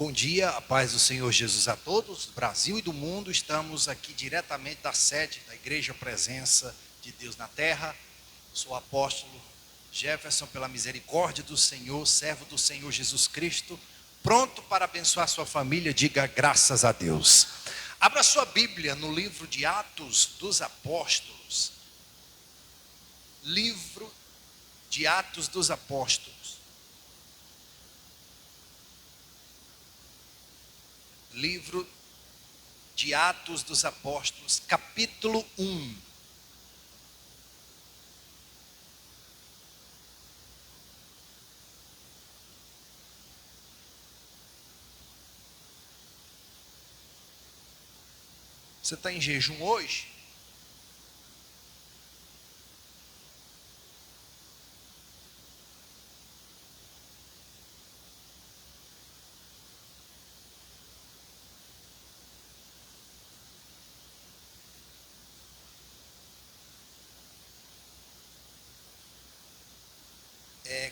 Bom dia, a paz do Senhor Jesus a todos, do Brasil e do mundo. Estamos aqui diretamente da sede da Igreja Presença de Deus na Terra. Sou o apóstolo Jefferson, pela misericórdia do Senhor, servo do Senhor Jesus Cristo, pronto para abençoar sua família. Diga graças a Deus. Abra sua Bíblia no livro de Atos dos Apóstolos. Livro de Atos dos Apóstolos. Livro de Atos dos Apóstolos, capítulo 1. Você está em jejum hoje?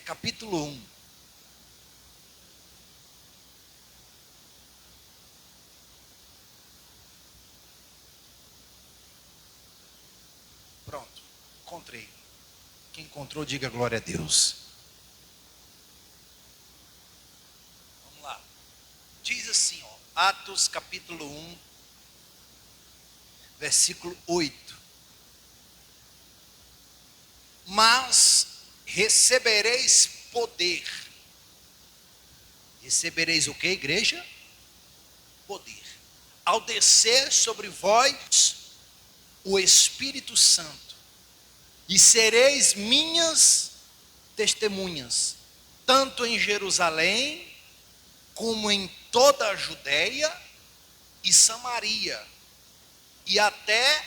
Capítulo 1. Pronto, encontrei. Quem encontrou, diga glória a Deus. Vamos lá. Diz assim, Atos capítulo 1, versículo 8. Mas recebereis poder. Recebereis o que, igreja? Poder. Ao descer sobre vós o Espírito Santo, e sereis minhas testemunhas, tanto em Jerusalém, como em toda a Judeia e Samaria, e até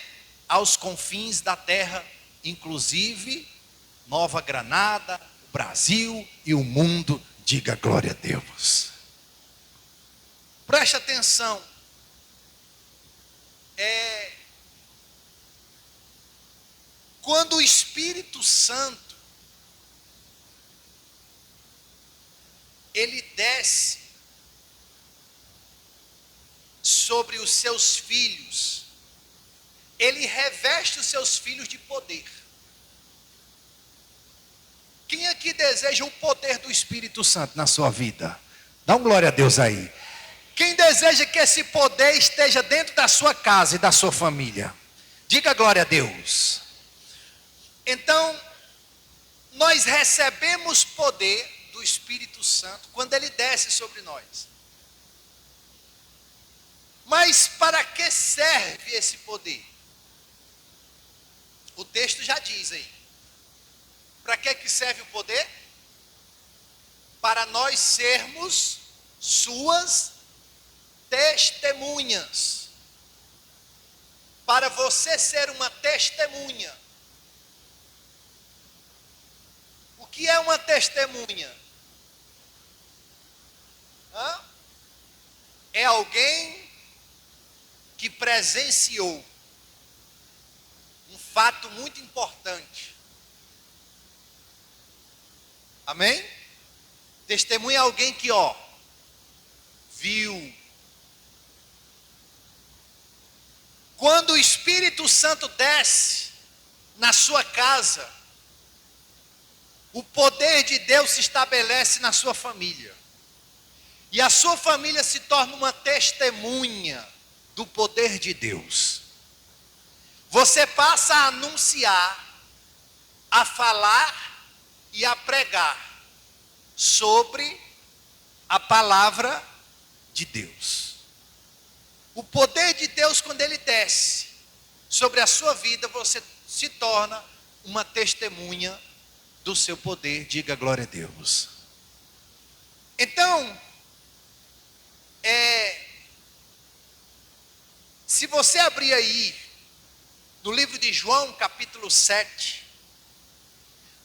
aos confins da terra, inclusive Nova Granada, o Brasil e o mundo. Diga glória a Deus. Preste atenção. Quando o Espírito Santo ele desce sobre os seus filhos, ele reveste os seus filhos de poder. Quem aqui deseja o poder do Espírito Santo na sua vida? Dá um glória a Deus aí. Quem deseja que esse poder esteja dentro da sua casa e da sua família? Diga glória a Deus. Então, nós recebemos poder do Espírito Santo quando ele desce sobre nós. Mas para que serve esse poder? O texto já diz aí. Para que serve o poder? Para nós sermos suas testemunhas. Para você ser uma testemunha. O que é uma testemunha? É alguém que presenciou um fato muito importante. Amém? Testemunha é alguém que, viu. Quando o Espírito Santo desce na sua casa, o poder de Deus se estabelece na sua família. E a sua família se torna uma testemunha do poder de Deus. Você passa a anunciar, a falar e a pregar sobre a palavra de Deus. O poder de Deus, quando ele desce sobre a sua vida, você se torna uma testemunha do seu poder. Diga glória a Deus. Então, se você abrir aí no livro de João, capítulo 7,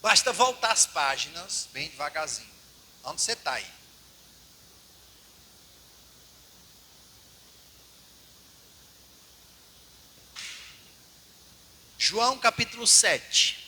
basta voltar as páginas bem devagarzinho. Onde você está aí? João capítulo 7.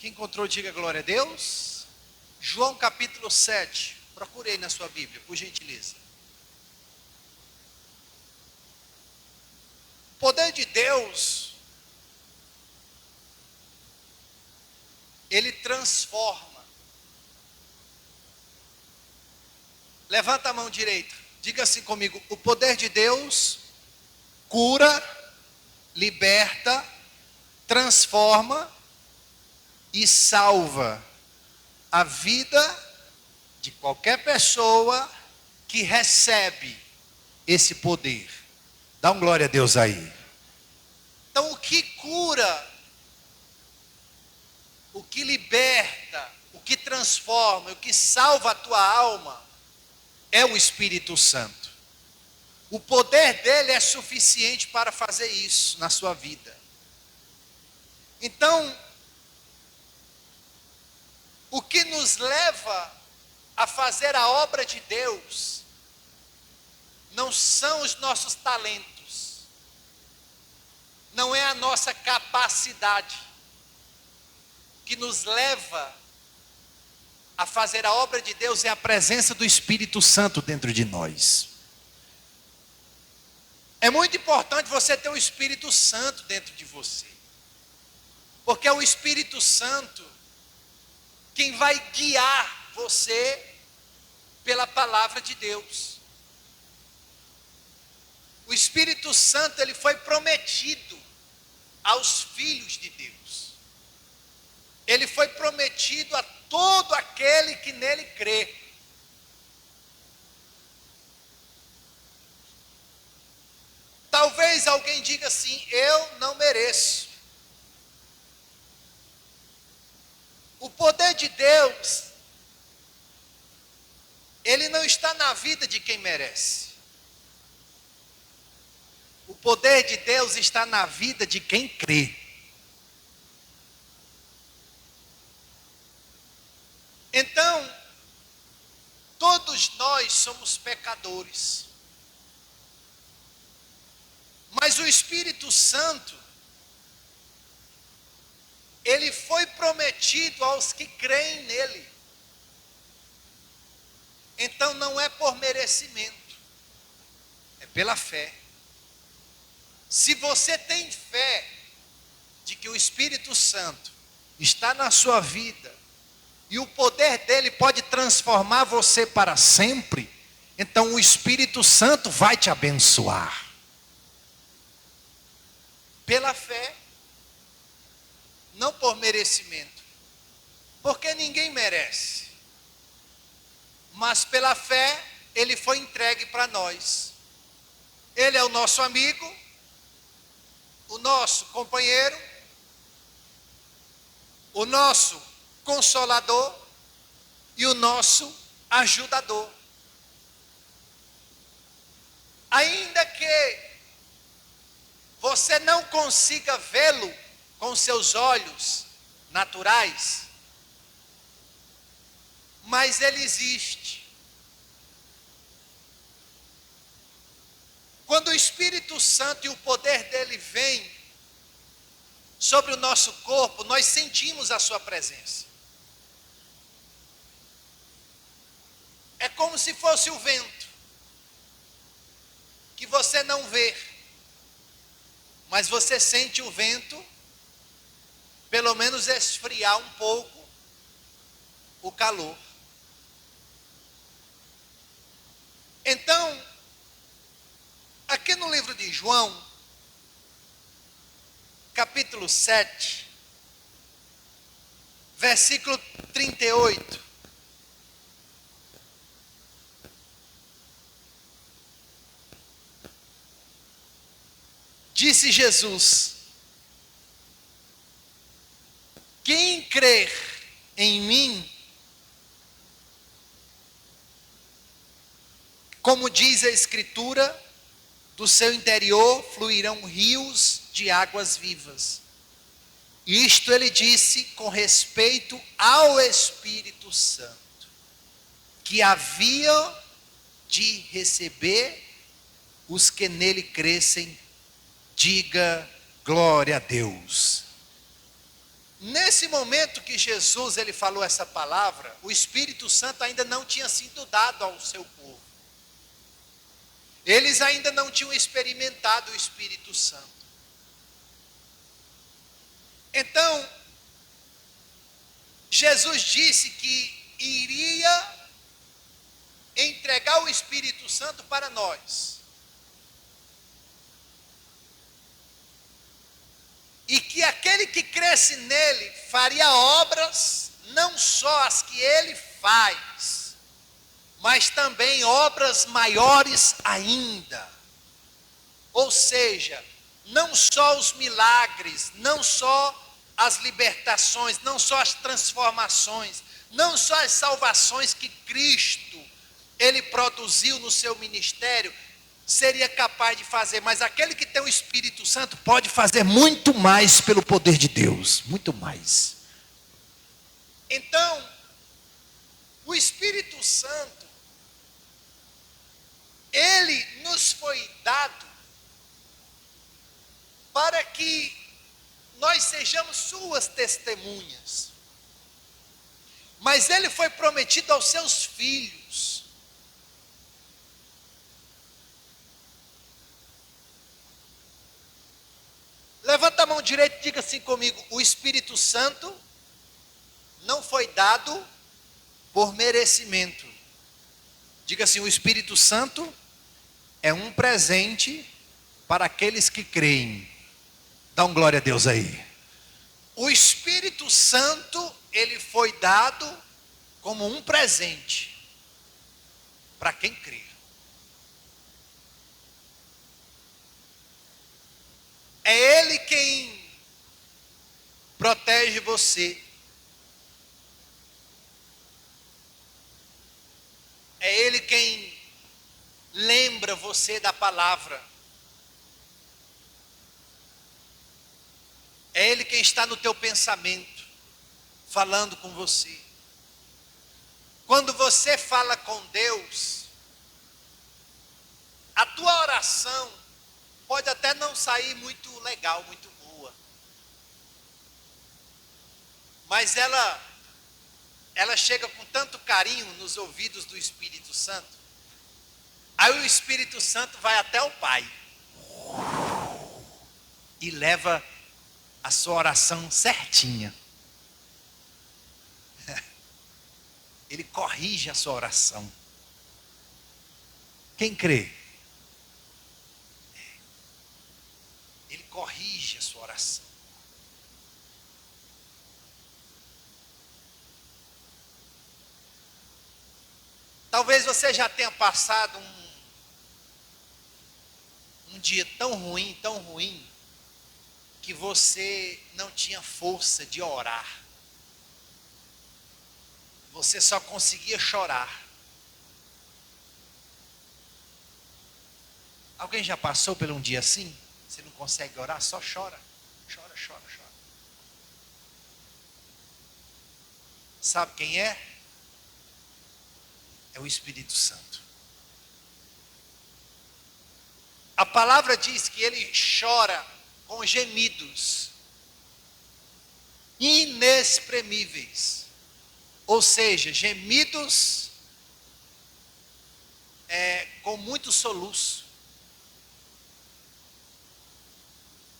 Quem encontrou, diga glória a Deus. João capítulo 7. Procure aí na sua Bíblia, por gentileza. O poder de Deus, ele transforma. Levanta a mão direita. Diga assim comigo: o poder de Deus cura, liberta, transforma e salva a vida de qualquer pessoa que recebe esse poder. Dá um glória a Deus aí. Então, o que cura, o que liberta, o que transforma, o que salva a tua alma é o Espírito Santo. O poder dele é suficiente para fazer isso na sua vida. Então, o que nos leva a fazer a obra de Deus não são os nossos talentos, não é a nossa capacidade. O que nos leva a fazer a obra de Deus é a presença do Espírito Santo dentro de nós. É muito importante você ter o Espírito Santo dentro de você, porque é o Espírito Santo quem vai guiar você pela palavra de Deus. O Espírito Santo, ele foi prometido aos filhos de Deus. Ele foi prometido a todo aquele que nele crê. Talvez alguém diga assim: eu não mereço. O poder de Deus, ele não está na vida de quem merece. O poder de Deus está na vida de quem crê. Então, todos nós somos pecadores. Mas o Espírito Santo, ele foi prometido aos que creem nele. Então não é por merecimento, é pela fé. Se você tem fé de que o Espírito Santo está na sua vida e o poder dele pode transformar você para sempre, então o Espírito Santo vai te abençoar. Pela fé, não por merecimento, porque ninguém merece, mas pela fé ele foi entregue para nós. Ele é o nosso amigo, o nosso companheiro, o nosso consolador e o nosso ajudador. Ainda que você não consiga vê-lo com seus olhos naturais, mas ele existe. Quando o Espírito Santo e o poder dele vem sobre o nosso corpo, nós sentimos a sua presença. É como se fosse o vento, que você não vê, mas você sente o vento, pelo menos esfriar um pouco o calor. Então, aqui no livro de João, capítulo 7, versículo 38. Disse Jesus: quem crer em mim, como diz a Escritura, do seu interior fluirão rios de águas vivas. Isto ele disse com respeito ao Espírito Santo, que havia de receber os que nele crescem. Diga glória a Deus. Nesse momento que Jesus ele falou essa palavra, o Espírito Santo ainda não tinha sido dado ao seu povo. Eles ainda não tinham experimentado o Espírito Santo. Então, Jesus disse que iria entregar o Espírito Santo para nós. E que aquele que cresce nele faria obras, não só as que ele faz, mas também obras maiores ainda. Ou seja, não só os milagres, não só as libertações, não só as transformações, não só as salvações que Cristo, ele produziu no seu ministério, seria capaz de fazer, mas aquele que tem o Espírito Santo pode fazer muito mais pelo poder de Deus, muito mais. Então, o Espírito Santo, ele nos foi dado para que nós sejamos suas testemunhas. Mas ele foi prometido aos seus filhos. Levanta a mão direita e diga assim comigo: o Espírito Santo não foi dado por merecimento. Diga assim: o Espírito Santo é um presente para aqueles que creem. Dá um glória a Deus aí. O Espírito Santo, ele foi dado como um presente para quem crê. É Ele quem protege você. É Ele quem lembra você da palavra. É Ele quem está no teu pensamento, falando com você. Quando você fala com Deus, a tua oração pode até não sair muito legal, muito boa. Mas ela chega com tanto carinho nos ouvidos do Espírito Santo. Aí o Espírito Santo vai até o Pai e leva a sua oração certinha. Ele corrige a sua oração. Quem crê? Ele corrige a sua oração. Talvez você já tenha passado um dia tão ruim, que você não tinha força de orar. Você só conseguia chorar. Alguém já passou por um dia assim? Você não consegue orar, só chora. Chora, chora, chora. Sabe quem é? É o Espírito Santo. A palavra diz que ele chora com gemidos inexprimíveis. Ou seja, gemidos com muito soluço.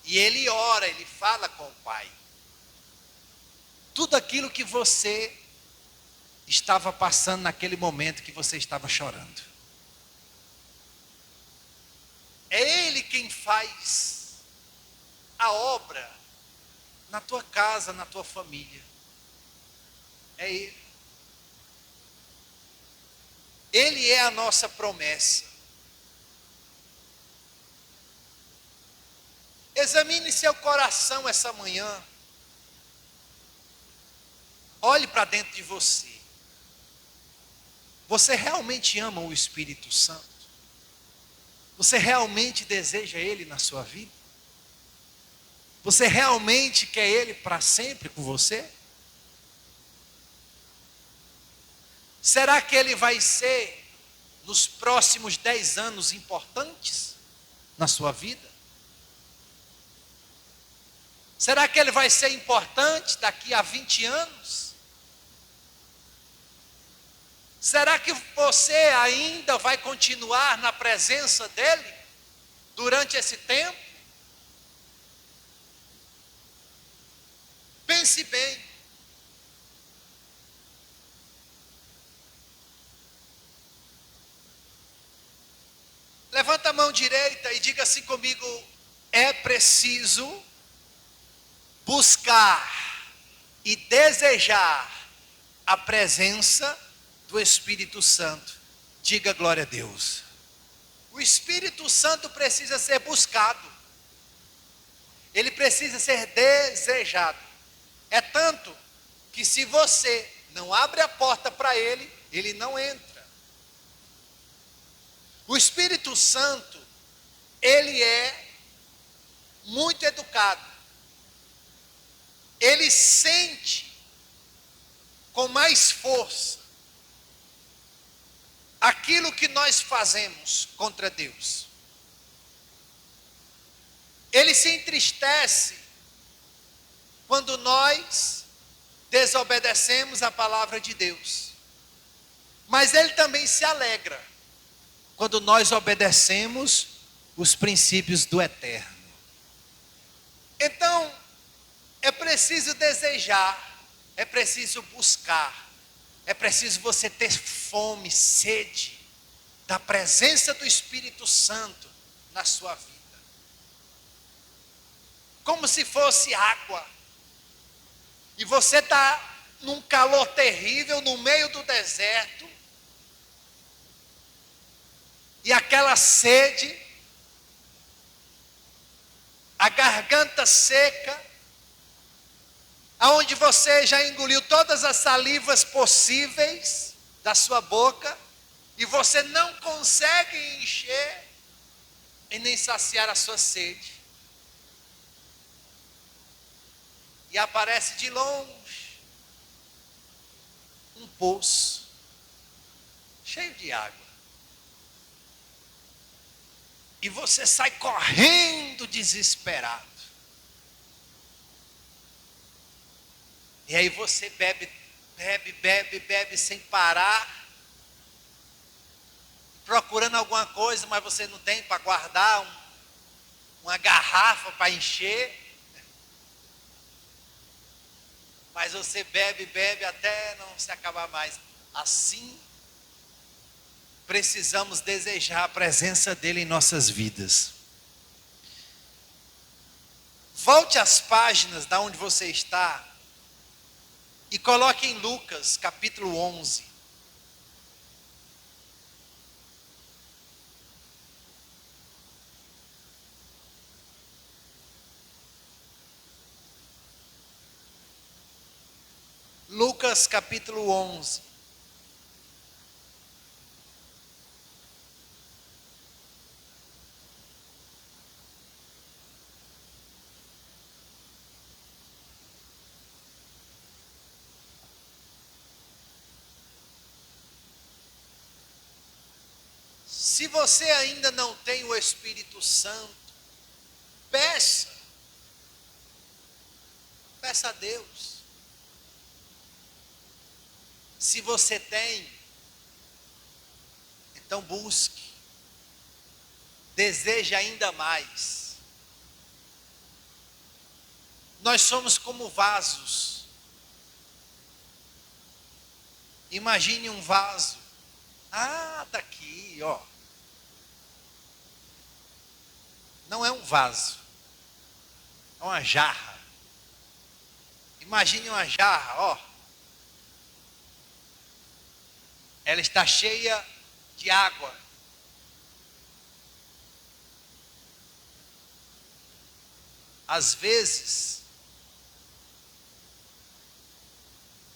E ele ora, ele fala com o Pai. Tudo aquilo que você estava passando naquele momento que você estava chorando. É Ele quem faz a obra na tua casa, na tua família. É Ele. Ele é a nossa promessa. Examine seu coração essa manhã. Olhe para dentro de você. Você realmente ama o Espírito Santo? Você realmente deseja Ele na sua vida? Você realmente quer Ele para sempre com você? Será que Ele vai ser, nos próximos 10 anos, importantes na sua vida? Será que ele vai ser importante daqui a 20 anos? Será que você ainda vai continuar na presença dele durante esse tempo? Pense bem. Levanta a mão direita e diga assim comigo: é preciso buscar e desejar a presença do Espírito Santo. Diga glória a Deus. O Espírito Santo precisa ser buscado. Ele precisa ser desejado. É tanto que se você não abre a porta para ele, ele não entra. O Espírito Santo, ele é muito educado. Ele sente com mais força aquilo que nós fazemos contra Deus. Ele se entristece quando nós desobedecemos a palavra de Deus. Mas ele também se alegra quando nós obedecemos os princípios do Eterno. Então, é preciso desejar, é preciso buscar, é preciso você ter fome, sede da presença do Espírito Santo na sua vida. Como se fosse água. E você está num calor terrível no meio do deserto. E aquela sede, a garganta seca, aonde você já engoliu todas as salivas possíveis da sua boca, e você não consegue encher e nem saciar a sua sede. E aparece de longe um poço cheio de água. E você sai correndo desesperado. E aí você bebe sem parar, procurando alguma coisa, mas você não tem para guardar uma garrafa para encher. Mas você bebe até não se acabar mais. Assim, precisamos desejar a presença dele em nossas vidas. Volte às páginas da onde você está e coloque em Lucas capítulo 11. Lucas capítulo 11. Se você ainda não tem o Espírito Santo, peça a Deus. Se você tem, então busque, deseje ainda mais. Nós somos como vasos. Imagine um vaso. Tá aqui, ó. Não é um vaso, é uma jarra. Imagine uma jarra, ó. Ela está cheia de água. Às vezes,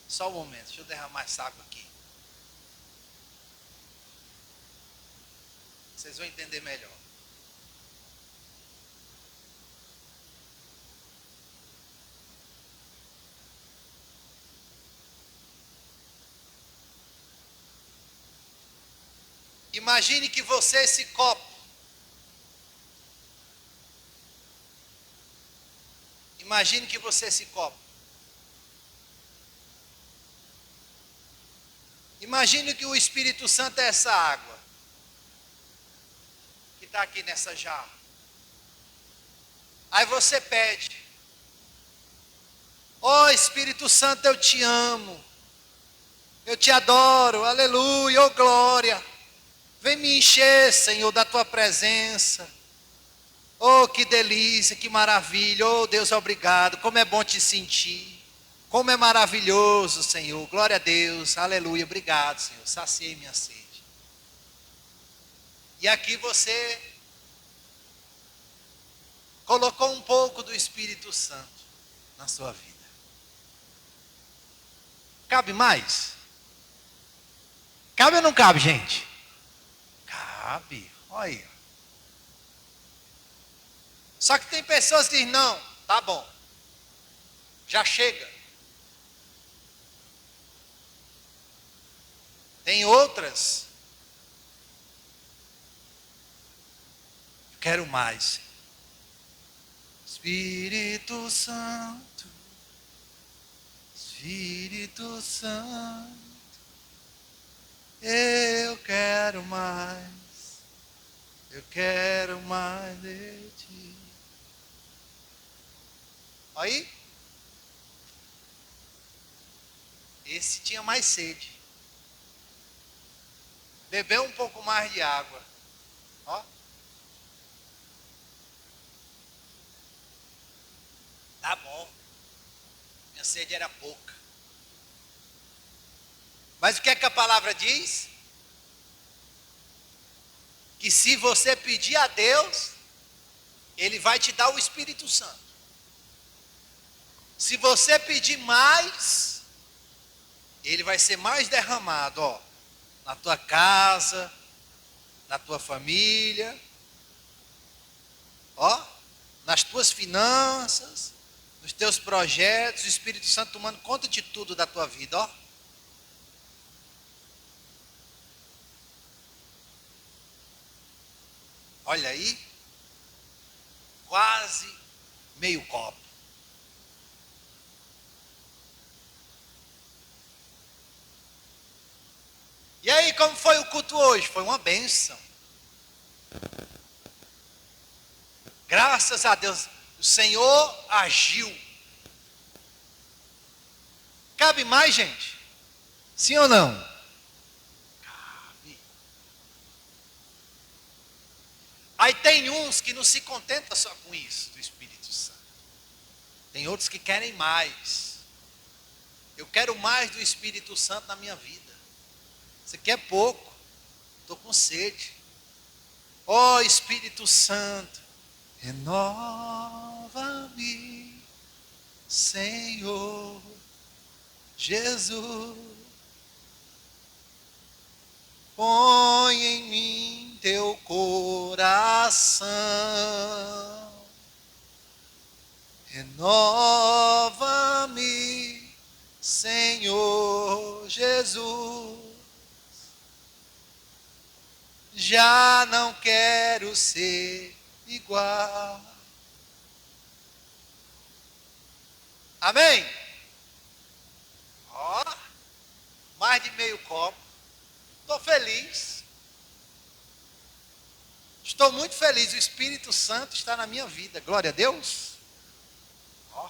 só um momento, deixa eu derramar essa água aqui. Vocês vão entender melhor. Imagine que você, esse copo, Imagine que você é esse copo. Imagine que o Espírito Santo é essa água que está aqui nessa jarra. Aí você pede: ó Espírito Santo, eu te amo, eu te adoro, aleluia, oh glória. Vem me encher, Senhor, da tua presença. Oh, que delícia, que maravilha. Oh, Deus, obrigado. Como é bom te sentir. Como é maravilhoso, Senhor. Glória a Deus. Aleluia. Obrigado, Senhor. Saciei minha sede. E aqui você colocou um pouco do Espírito Santo na sua vida. Cabe mais? Cabe ou não cabe, gente? Cabe. Olha aí. Só que tem pessoas que dizem: não, tá bom. Já chega. Tem outras: eu quero mais. Espírito Santo, Espírito Santo, eu quero mais de ti. Aí, esse tinha mais sede. Bebeu um pouco mais de água. Ó. Tá bom. Minha sede era pouca. Mas o que é que a palavra diz? Que se você pedir a Deus, Ele vai te dar o Espírito Santo. Se você pedir mais, Ele vai ser mais derramado, ó, na tua casa, na tua família, ó, nas tuas finanças, nos teus projetos, o Espírito Santo tomando conta de tudo da tua vida, ó. Olha aí, quase meio copo. E aí, como foi o culto hoje? Foi uma bênção. Graças a Deus, o Senhor agiu. Cabe mais, gente? Sim ou não? Cabe. Aí tem uns que não se contentam só com isso, do Espírito Santo. Tem outros que querem mais. Eu quero mais do Espírito Santo na minha vida. Isso aqui é pouco. Estou com sede. Ó Espírito Santo, renova-me, Senhor Jesus. Põe em mim teu coração. Renova-me, Senhor Jesus. Já não quero ser igual. Amém? Ó, mais de meio copo. Estou feliz. Estou muito feliz. O Espírito Santo está na minha vida. Glória a Deus. Ó.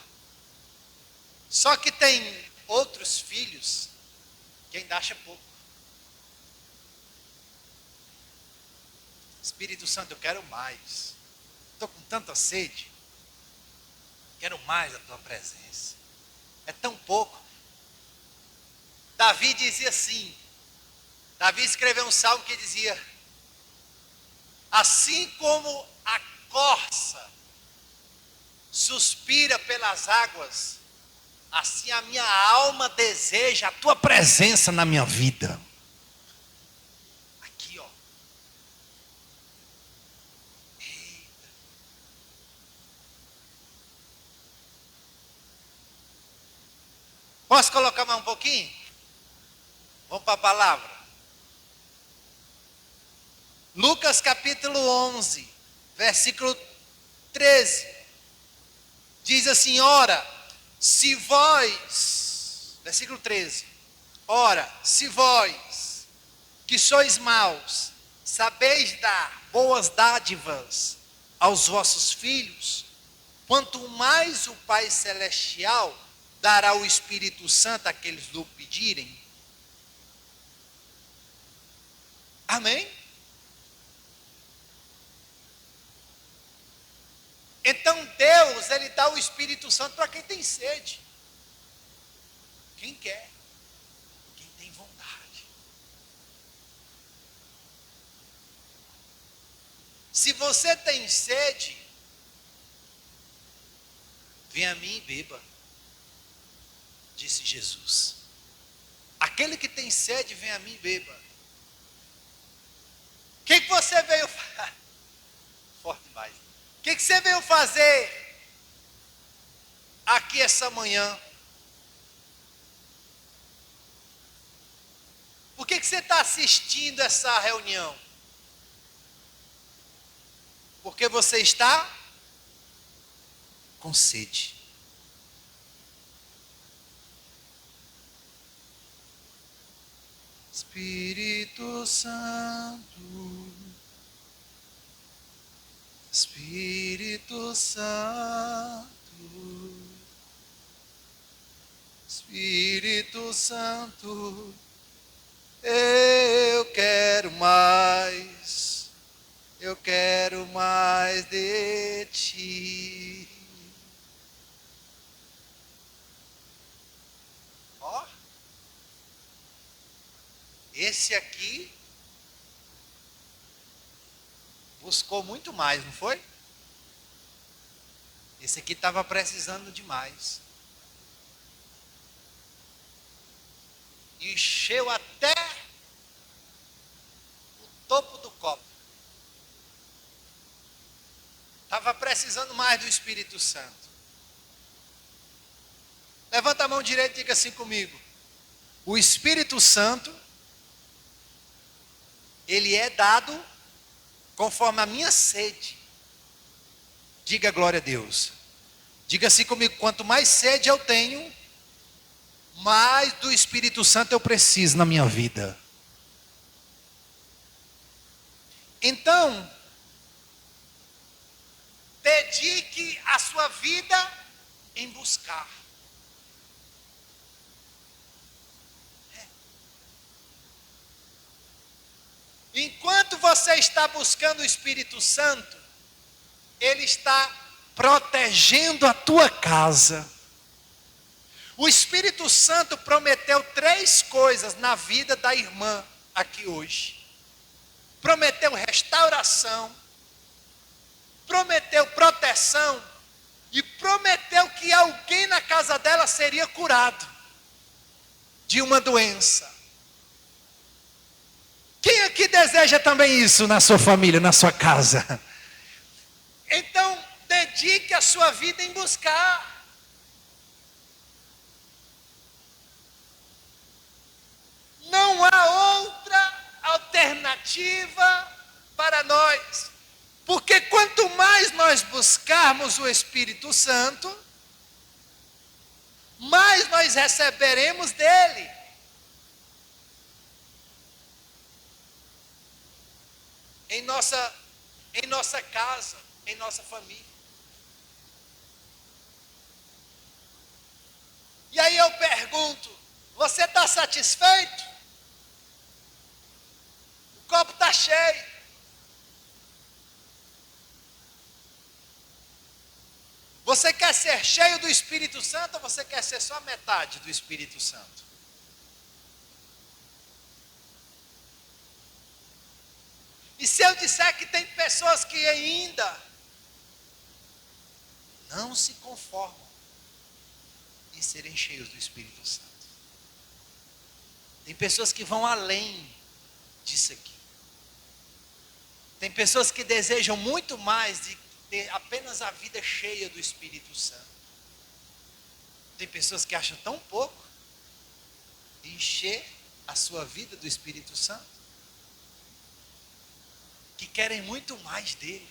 Só que tem outros filhos que ainda acha pouco. Espírito Santo, eu quero mais. Estou com tanta sede. Quero mais da tua presença. É tão pouco. Davi dizia assim. Davi escreveu um salmo que dizia: assim como a corça suspira pelas águas, assim a minha alma deseja a tua presença na minha vida. Aqui, ó. Eita. Posso colocar mais um pouquinho? Vamos para a palavra. Lucas capítulo 11, versículo 13. Diz assim: ora, se vós, versículo 13, ora, se vós, que sois maus, sabeis dar boas dádivas aos vossos filhos, quanto mais o Pai Celestial dará o Espírito Santo àqueles que o pedirem. Amém? Então Deus, Ele dá o Espírito Santo para quem tem sede. Quem quer. Quem tem vontade. Se você tem sede, vem a mim e beba, disse Jesus. Aquele que tem sede, vem a mim e beba. O que você veio fazer? Forte demais. O que você veio fazer aqui essa manhã? Por que você está assistindo essa reunião? Porque você está com sede. Espírito Santo, Espírito Santo, Espírito Santo, eu quero mais de ti. Ó, esse aqui buscou muito mais, não foi? Esse aqui estava precisando demais. Encheu até o topo do copo. Estava precisando mais do Espírito Santo. Levanta a mão direita e diga assim comigo: o Espírito Santo, ele é dado conforme a minha sede. Diga glória a Deus. Diga assim comigo: quanto mais sede eu tenho, mais do Espírito Santo eu preciso na minha vida. Então, dedique a sua vida em buscar. Enquanto você está buscando o Espírito Santo, Ele está protegendo a tua casa. O Espírito Santo prometeu 3 coisas na vida da irmã aqui hoje. Prometeu restauração, prometeu proteção e prometeu que alguém na casa dela seria curado de uma doença. Quem aqui deseja também isso na sua família, na sua casa? Então, dedique a sua vida em buscar. Não há outra alternativa para nós. Porque quanto mais nós buscarmos o Espírito Santo, mais nós receberemos dele. Em nossa casa, em nossa família. E aí eu pergunto: você está satisfeito? O copo está cheio. Você quer ser cheio do Espírito Santo ou você quer ser só metade do Espírito Santo? E se eu disser que tem pessoas que ainda não se conformam em serem cheios do Espírito Santo? Tem pessoas que vão além disso aqui. Tem pessoas que desejam muito mais de ter apenas a vida cheia do Espírito Santo. Tem pessoas que acham tão pouco de encher a sua vida do Espírito Santo, que querem muito mais dele.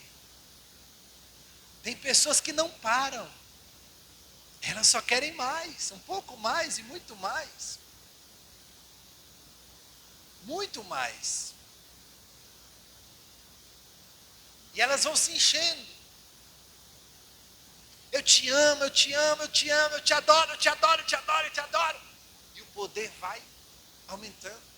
Tem pessoas que não param Elas só querem mais, um pouco mais e muito mais. Muito mais. E elas vão se enchendo. Eu te amo, eu te amo, eu te amo, eu te adoro, eu te adoro, eu te adoro, eu te adoro. E o poder vai aumentando.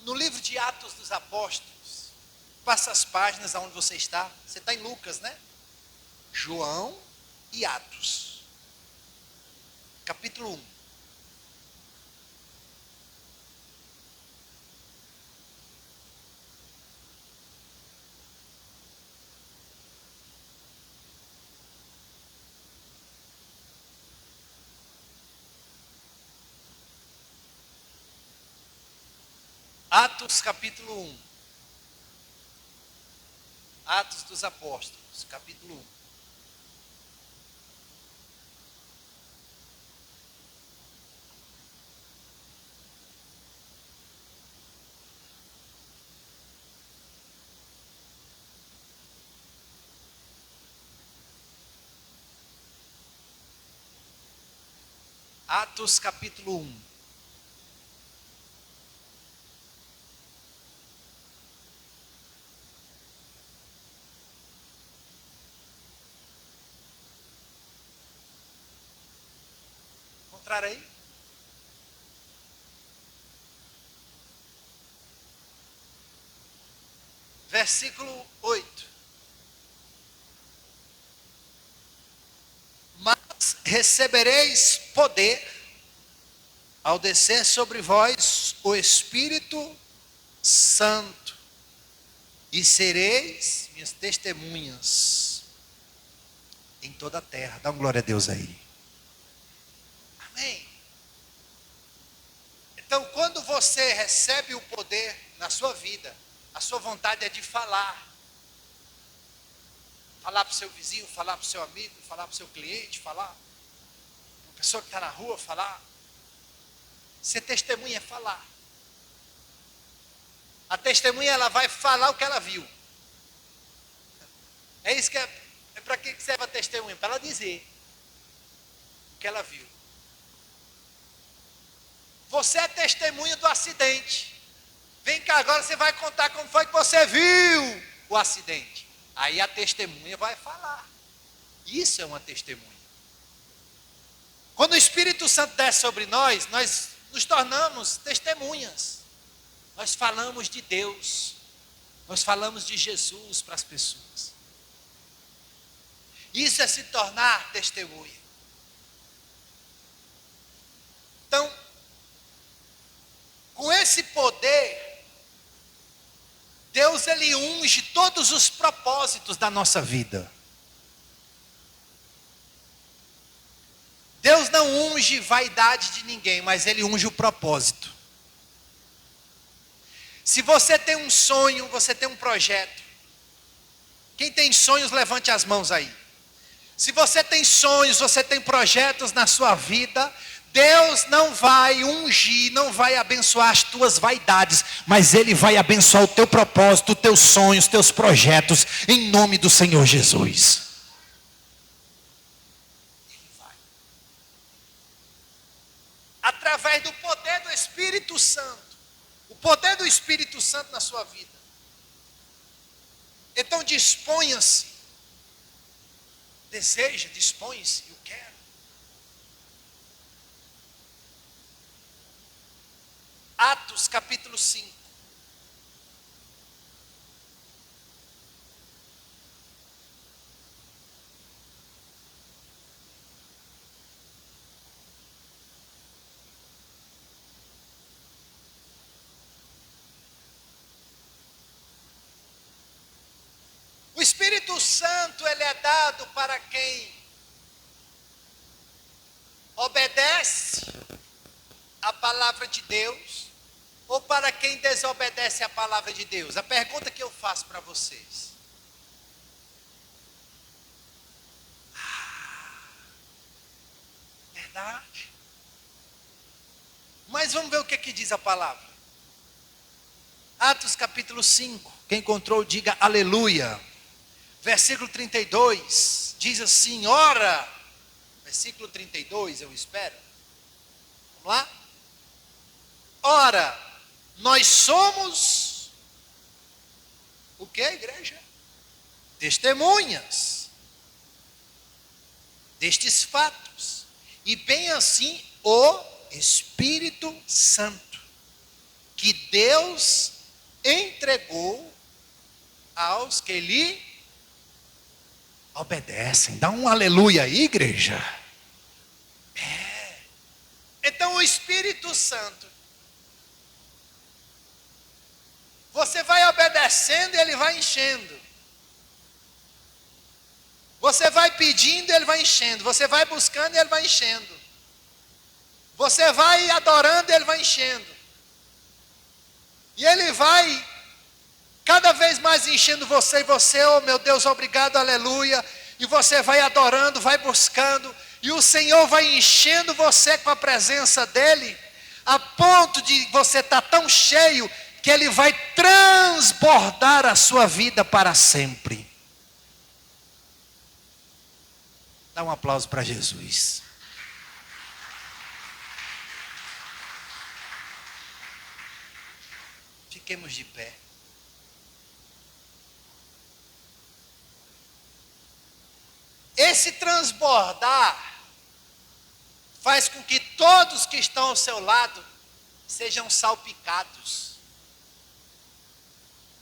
No livro de Atos dos Apóstolos, passa as páginas aonde você está. Você está em Lucas, né? João e Atos. Capítulo 1. Atos capítulo 1. Atos dos Apóstolos, capítulo 1. Atos capítulo 1. Encontraram aí? Versículo 8. Mas recebereis poder ao descer sobre vós o Espírito Santo, e sereis minhas testemunhas em toda a terra. Dá uma glória a Deus aí. Amém. Então, quando você recebe o poder na sua vida, a sua vontade é de falar. Falar para o seu vizinho, falar para o seu amigo, falar para o seu cliente, falar para a pessoa que está na rua, falar. Ser testemunha é falar. A testemunha, ela vai falar o que ela viu. É isso que é para que serve a testemunha? Para ela dizer o que ela viu. Você é testemunha do acidente. Vem cá, agora você vai contar como foi que você viu o acidente. Aí a testemunha vai falar. Isso é uma testemunha. Quando o Espírito Santo desce sobre nós nos tornamos testemunhas. Nós falamos de Deus. Nós falamos de Jesus para as pessoas. Isso é se tornar testemunha. Então, com esse poder, Deus ele unge todos os propósitos da nossa vida. Deus não unge vaidade de ninguém, mas ele unge o propósito. Se você tem um sonho, você tem um projeto. Quem tem sonhos, levante as mãos aí. Se você tem sonhos, você tem projetos na sua vida, Deus não vai ungir, não vai abençoar as tuas vaidades, mas Ele vai abençoar o teu propósito, os teus sonhos, os teus projetos, em nome do Senhor Jesus. Ele vai. Através do poder do Espírito Santo. O poder do Espírito Santo na sua vida. Então disponha-se. Deseja, dispõe-se, eu quero. Atos capítulo 5. O Espírito Santo, ele é dado para quem obedece a palavra de Deus, ou para quem desobedece a palavra de Deus. A pergunta que eu faço para vocês. Verdade. Mas vamos ver o que diz a palavra. Atos capítulo 5. Quem encontrou, diga aleluia. Versículo 32. Diz assim, ora. Versículo 32, eu espero. Vamos lá? Ora, nós somos o que, igreja? Testemunhas destes fatos. E bem assim o Espírito Santo, que Deus entregou aos que lhe obedecem. Dá um aleluia aí, igreja. Então o Espírito Santo, você vai obedecendo e ele vai enchendo. Você vai pedindo e ele vai enchendo. Você vai buscando e ele vai enchendo. Você vai adorando e ele vai enchendo. E ele vai cada vez mais enchendo você. E você, oh meu Deus, obrigado, aleluia. E você vai adorando, vai buscando. E o Senhor vai enchendo você com a presença dele. A ponto de você estar tão cheio que ele vai transbordar a sua vida para sempre. Dá um aplauso para Jesus. Fiquemos de pé. Esse transbordar faz com que todos que estão ao seu lado sejam salpicados.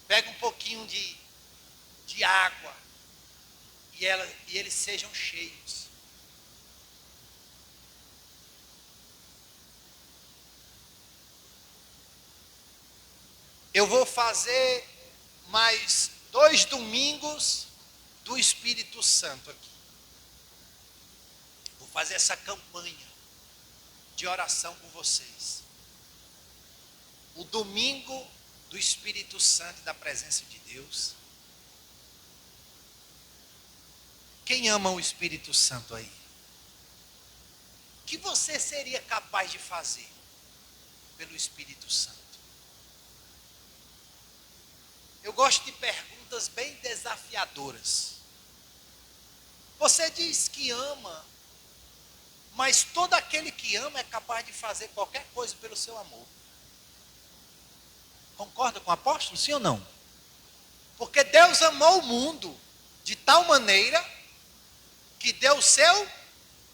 Pega um pouquinho de água e eles sejam cheios. Eu vou fazer mais 2 domingos do Espírito Santo aqui. Vou fazer essa campanha de oração com vocês. O domingo do Espírito Santo e da presença de Deus. Quem ama o Espírito Santo aí? O que você seria capaz de fazer pelo Espírito Santo? Eu gosto de perguntas bem desafiadoras. Você diz que ama, mas todo aquele que ama é capaz de fazer qualquer coisa pelo seu amor. Concorda com o apóstolo, sim ou não? Porque Deus amou o mundo de tal maneira que deu o seu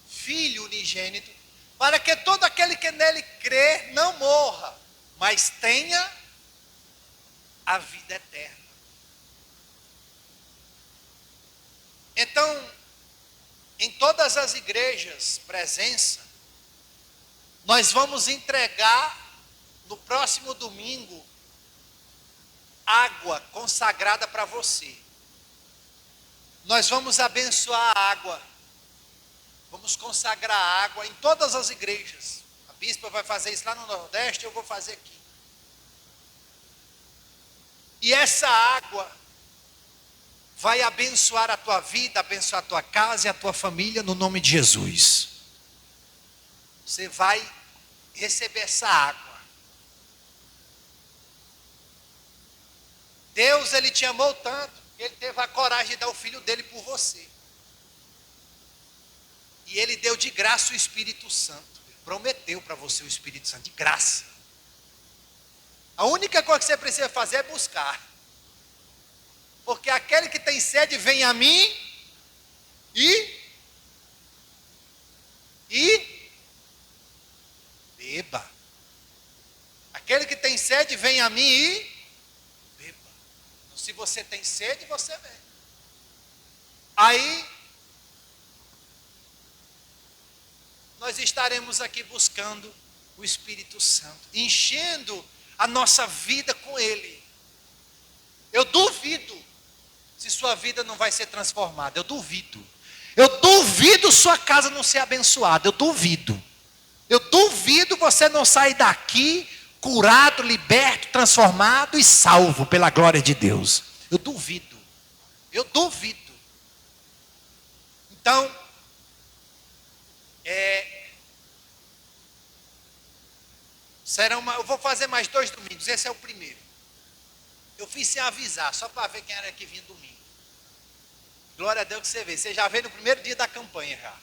Filho unigênito, para que todo aquele que nele crê não morra, mas tenha a vida eterna. Então, em todas as igrejas, presença, nós vamos entregar no próximo domingo água consagrada para você. Nós vamos abençoar a água. Vamos consagrar a água em todas as igrejas. A bispa vai fazer isso lá no Nordeste, eu vou fazer aqui. E essa água vai abençoar a tua vida, abençoar a tua casa e a tua família no nome de Jesus. Você vai receber essa água. Deus, ele te amou tanto, que ele teve a coragem de dar o filho dele por você. E ele deu de graça o Espírito Santo. Ele prometeu para você o Espírito Santo, de graça. A única coisa que você precisa fazer é buscar. Porque aquele que tem sede vem a mim e beba. Aquele que tem sede vem a mim e beba. Então, se você tem sede, você vem. Aí nós estaremos aqui buscando o Espírito Santo, enchendo a nossa vida com Ele. Eu duvido se sua vida não vai ser transformada. Eu duvido. Eu duvido sua casa não ser abençoada. Eu duvido. Eu duvido você não sair daqui curado, liberto, transformado e salvo pela glória de Deus. Eu duvido. Eu duvido. Então, eu vou fazer mais 2 domingos. Esse é o primeiro. Eu fiz sem avisar, só para ver quem era que vinha domingo. Glória a Deus que você vê. Você já veio no primeiro dia da campanha já.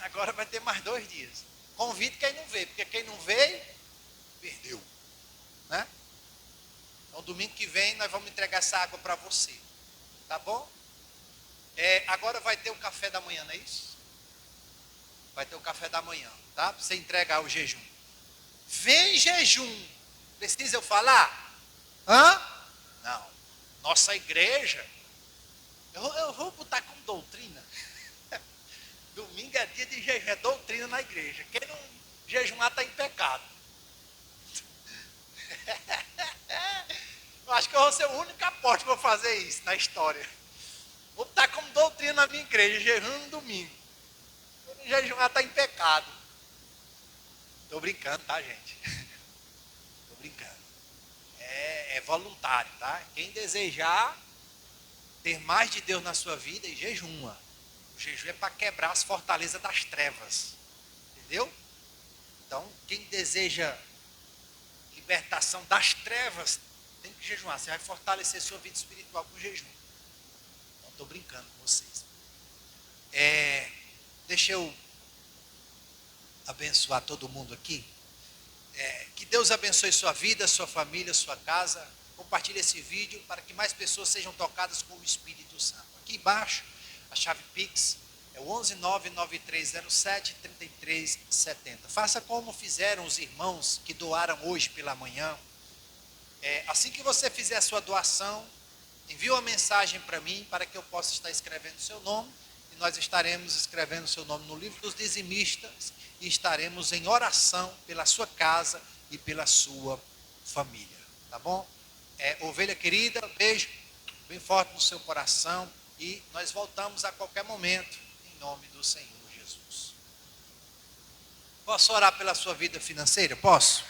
Agora vai ter mais 2 dias. Convido quem não veio, porque quem não veio, perdeu. Né? Então domingo que vem nós vamos entregar essa água para você. Tá bom? Agora vai ter o café da manhã, não é isso? Vai ter o café da manhã, tá? Para você entregar o jejum. Vem jejum. Precisa eu falar? Hã? Não. Nossa igreja, eu vou botar como doutrina. Domingo é dia de jejum, é doutrina na igreja. Quem não jejumar está em pecado. Eu acho que eu vou ser o único apóstolo que vou fazer isso na história. Vou botar como doutrina na minha igreja, jejum no domingo. Quem não jejumar está em pecado. Estou brincando, tá, gente? Estou brincando. É voluntário, tá? Quem desejar ter mais de Deus na sua vida, jejuma. O jejum é para quebrar as fortalezas das trevas. Entendeu? Então, quem deseja libertação das trevas, tem que jejuar. Você vai fortalecer sua vida espiritual com jejum. Não estou brincando com vocês. Deixa eu abençoar todo mundo aqui. Que Deus abençoe sua vida, sua família, sua casa. Compartilhe esse vídeo para que mais pessoas sejam tocadas com o Espírito Santo. Aqui embaixo, a chave Pix é o 11993073370. Faça como fizeram os irmãos que doaram hoje pela manhã. Assim que você fizer a sua doação, envie uma mensagem para mim, para que eu possa estar escrevendo o seu nome. E nós estaremos escrevendo o seu nome no livro dos dizimistas. E estaremos em oração pela sua casa e pela sua família. Tá bom? Ovelha querida, beijo bem forte no seu coração. E nós voltamos a qualquer momento, em nome do Senhor Jesus. Posso orar pela sua vida financeira? Posso?